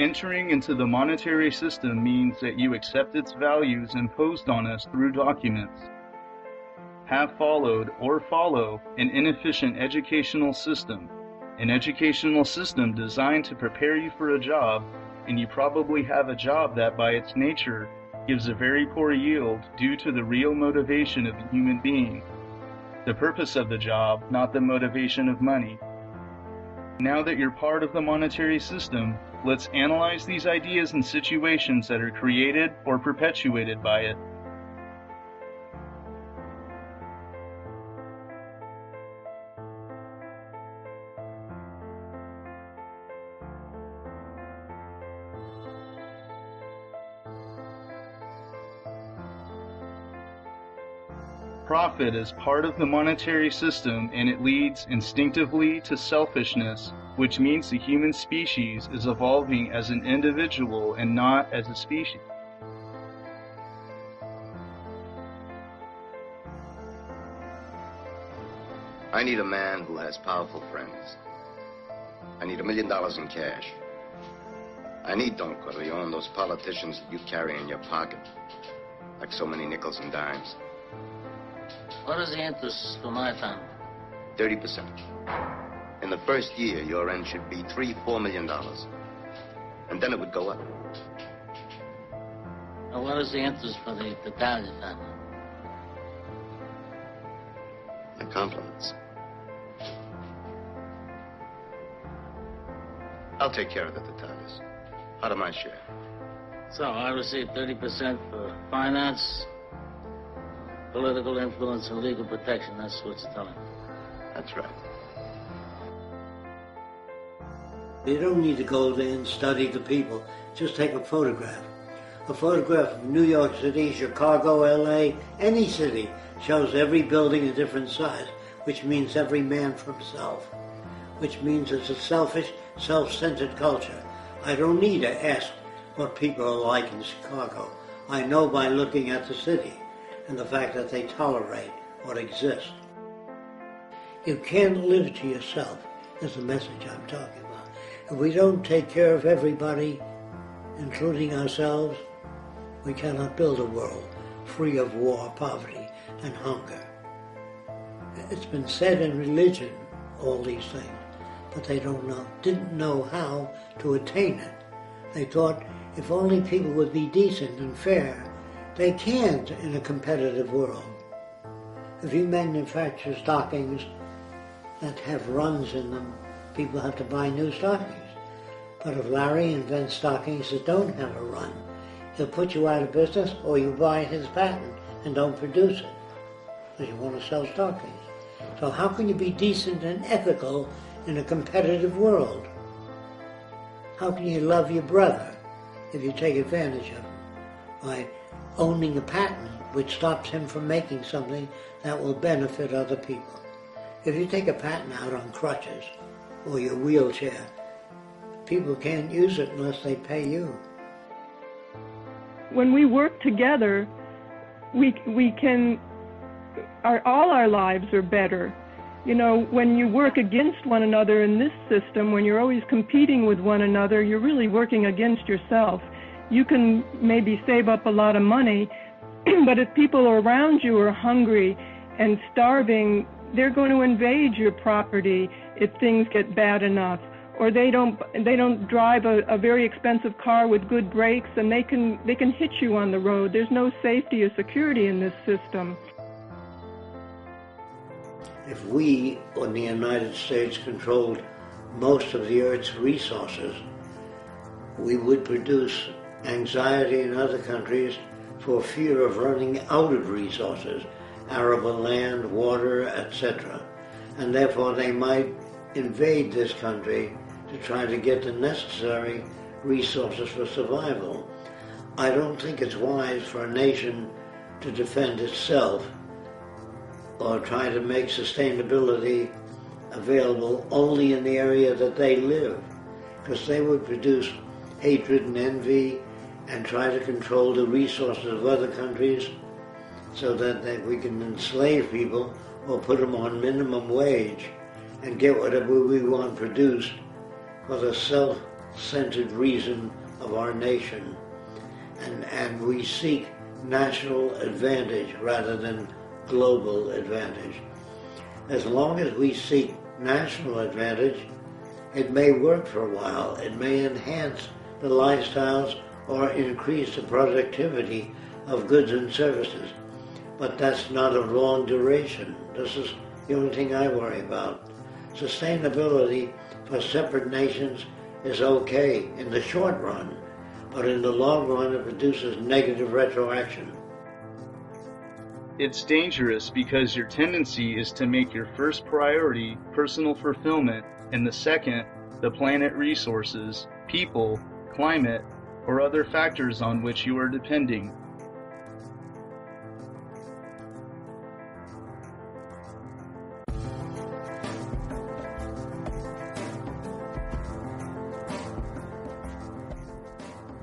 Entering into the monetary system means that you accept its values imposed on us through documents, have followed or follow an inefficient educational system, an educational system designed to prepare you for a job, and you probably have a job that by its nature gives a very poor yield due to the real motivation of the human being, the purpose of the job, not the motivation of money. Now that you're part of the monetary system, let's analyze these ideas and situations that are created or perpetuated by it. Profit is part of the monetary system, and it leads instinctively to selfishness, which means the human species is evolving as an individual and not as a species. I need a man who has powerful friends. I need $1 million in cash. I need, Don Corleone, those politicians that you carry in your pocket, like so many nickels and dimes. What is the interest for my family? 30%. In the first year, your end should be $3-4 million. And then it would go up. Now, what is the interest for the Italian family? My compliments. I'll take care of the Tatars. Out of my share. So I receive 30% for finance, political influence, and legal protection. That's what it's telling me. That's right. You don't need to go there and study the people. Just take a photograph. A photograph of New York City, Chicago, LA, any city shows every building a different size, which means every man for himself, which means it's a selfish, self-centered culture. I don't need to ask what people are like in Chicago. I know by looking at the city and the fact that they tolerate what exists. You can't live to yourself, is the message I'm talking about. If we don't take care of everybody, including ourselves, we cannot build a world free of war, poverty, and hunger. It's been said in religion, all these things, but they didn't know how to attain it. They thought if only people would be decent and fair. They can't in a competitive world. If you manufacture stockings that have runs in them, people have to buy new stockings. But if Larry invents stockings that don't have a run, he'll put you out of business, or you buy his patent and don't produce it because you want to sell stockings. So how can you be decent and ethical in a competitive world? How can you love your brother if you take advantage of him by owning a patent which stops him from making something that will benefit other people? If you take a patent out on crutches or your wheelchair, people can't use it unless they pay you. When we work together, we can, all our lives are better. You know, when you work against one another in this system, when you're always competing with one another, you're really working against yourself. You can maybe save up a lot of money, but if people around you are hungry and starving, they're going to invade your property if things get bad enough. Or they don't drive a very expensive car with good brakes, and they can hit you on the road. There's no safety or security in this system. If we, in the United States, controlled most of the Earth's resources, we would produce anxiety in other countries for fear of running out of resources, arable land, water, etc. And therefore they might invade this country to try to get the necessary resources for survival. I don't think it's wise for a nation to defend itself or try to make sustainability available only in the area that they live, because they would produce hatred and envy and try to control the resources of other countries so that we can enslave people or put them on minimum wage and get whatever we want produced for the self-centered reason of our nation, and we seek national advantage rather than global advantage. As long as we seek national advantage, it may work for a while. It may enhance the lifestyles or increase the productivity of goods and services. But that's not of long duration. This is the only thing I worry about. Sustainability for separate nations is okay in the short run, but in the long run it produces negative retroaction. It's dangerous because your tendency is to make your first priority personal fulfillment and the second, the planet resources, people, climate, or other factors on which you are depending.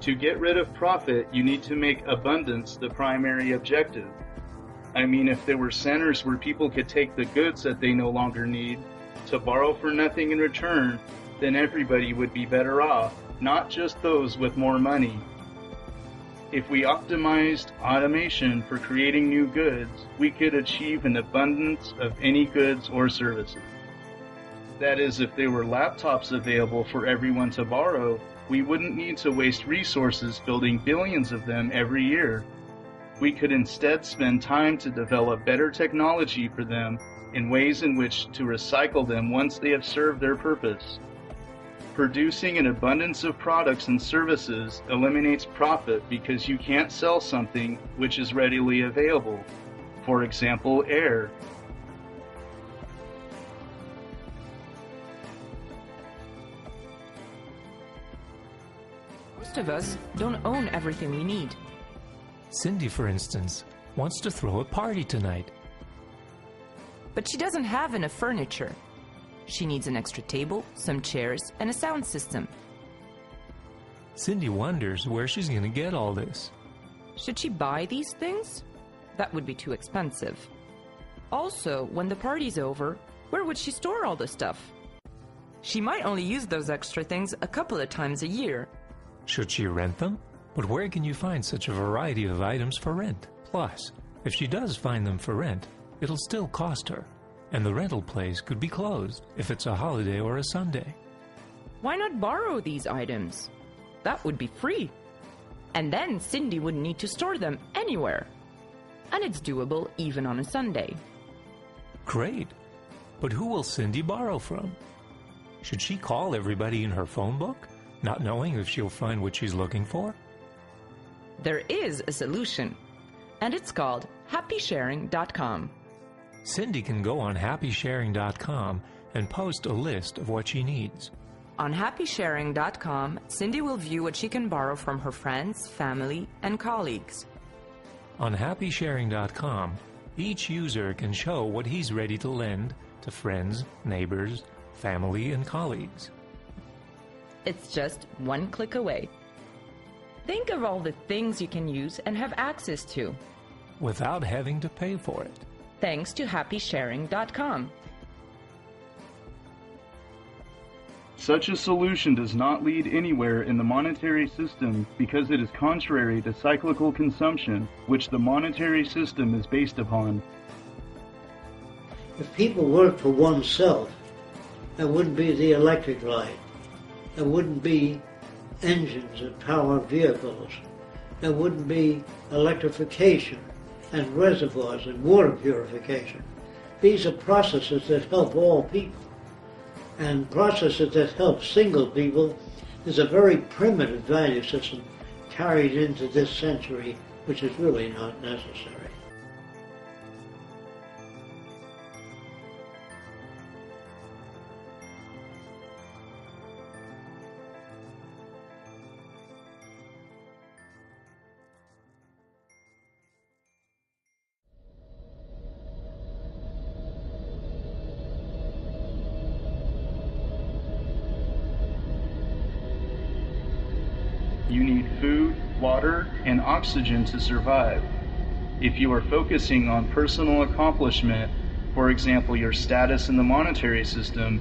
To get rid of profit, you need to make abundance the primary objective. I mean, if there were centers where people could take the goods that they no longer need to borrow for nothing in return, then everybody would be better off, not just those with more money. If we optimized automation for creating new goods, we could achieve an abundance of any goods or services. That is, if there were laptops available for everyone to borrow, we wouldn't need to waste resources building billions of them every year. We could instead spend time to develop better technology for them in ways in which to recycle them once they have served their purpose. Producing an abundance of products and services eliminates profit because you can't sell something which is readily available. For example, air. Most of us don't own everything we need. Cindy, for instance, wants to throw a party tonight. But she doesn't have enough furniture. She needs an extra table, some chairs, and a sound system. Cindy wonders where she's going to get all this. Should she buy these things? That would be too expensive. Also, when the party's over, where would she store all the stuff? She might only use those extra things a couple of times a year. Should she rent them? But where can you find such a variety of items for rent? Plus, if she does find them for rent, it'll still cost her. And the rental place could be closed if it's a holiday or a Sunday. Why not borrow these items? That would be free. And then Cindy wouldn't need to store them anywhere. And it's doable even on a Sunday. Great. But who will Cindy borrow from? Should she call everybody in her phone book, not knowing if she'll find what she's looking for? There is a solution, and it's called happysharing.com. Cindy can go on happysharing.com and post a list of what she needs. On happysharing.com, Cindy will view what she can borrow from her friends, family, and colleagues. On happysharing.com, each user can show what he's ready to lend to friends, neighbors, family, and colleagues. It's just one click away. Think of all the things you can use and have access to without having to pay for it. Thanks to happysharing.com. Such a solution does not lead anywhere in the monetary system because it is contrary to cyclical consumption, which the monetary system is based upon. If people worked for oneself, there wouldn't be the electric light. There wouldn't be engines that power vehicles. There wouldn't be electrification and reservoirs and water purification. These are processes that help all people. And processes that help single people is a very primitive value system carried into this century, which is really not necessary. You need food, water, and oxygen to survive. If you are focusing on personal accomplishment, for example, your status in the monetary system,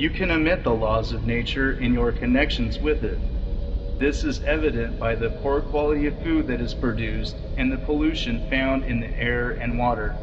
You can omit the laws of nature in your connections with it. This is evident by the poor quality of food that is produced and the pollution found in the air and water.